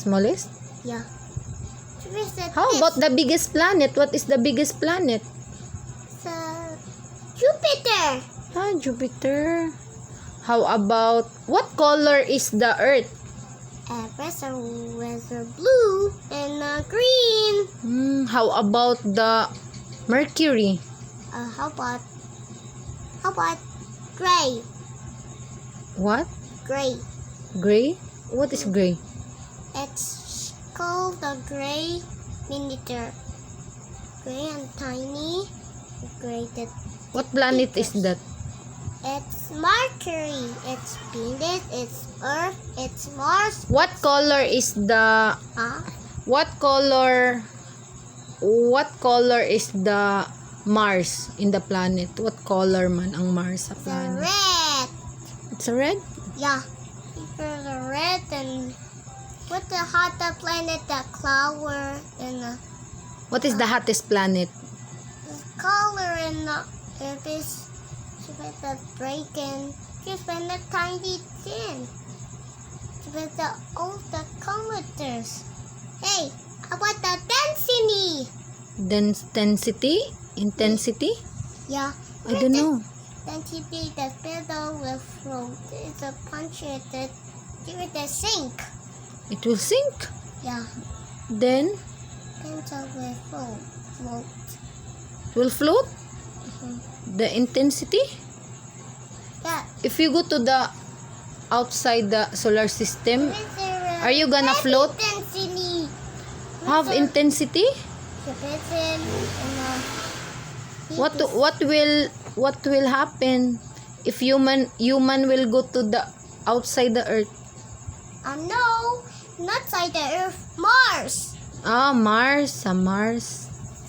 Smallest? Yeah. How about the biggest planet? What is the biggest planet? Jupiter. Jupiter. How about, what color is the Earth? With a blue and a green. How about the Mercury? How about gray? What? Gray. Gray? What is gray? It's called the gray miniature. Gray and tiny. Gray that. What planet is that? It's Mercury. It's Venus. It's Earth. It's Mars. What color is the What color is the Mars in the planet? What color man ang Mars sa The planet? red. It's a red? Yeah. Because the red and what the hotter planet, the flower and the What is the hottest planet? color and the if it's with the dragon, just when the tiny tin. With the all the kilometers. Hey, how about the density? Density? Intensity? Yeah. I don't know. Density, the fiddle will float. It's a punch at the give it a sink. It will sink. Yeah. Then Pencil will float. it will float. The intensity? Yeah. If you go to the outside the solar system, are you gonna float? Intensity. Have intensity? What will happen if human will go to the outside the earth? No, not side the Earth. Mars. Mars.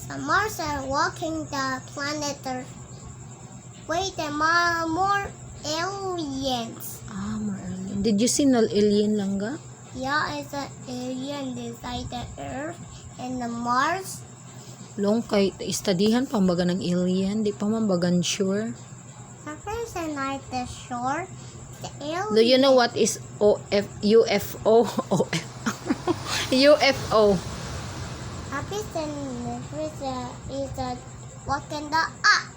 So Mars are walking the planet Earth. Wait, there are more aliens. More alien. Did you see no alien langga? Yeah, it's an alien inside the Earth and the Mars. Long kay istadihan pambaga ng alien, di pa mambagan sure. The person at the shore, the alien. Do you know what is UFO? UFO. A person is walking the up.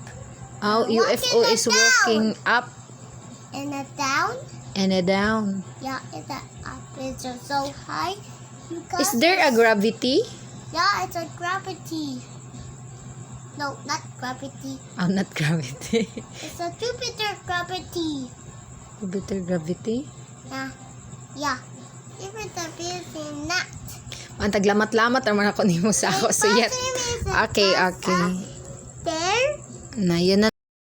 UFO is walking up And a down. and a down. Yeah, it's a up. It's so high. Is there a gravity? Yeah, it's a gravity. No, not gravity. Not gravity. It's a Jupiter gravity. Jupiter gravity? Yeah. Jupiter gravity not. Taglamat-lamat naman ako nimo sa ako. So, yet. Okay. There. Na, yun na.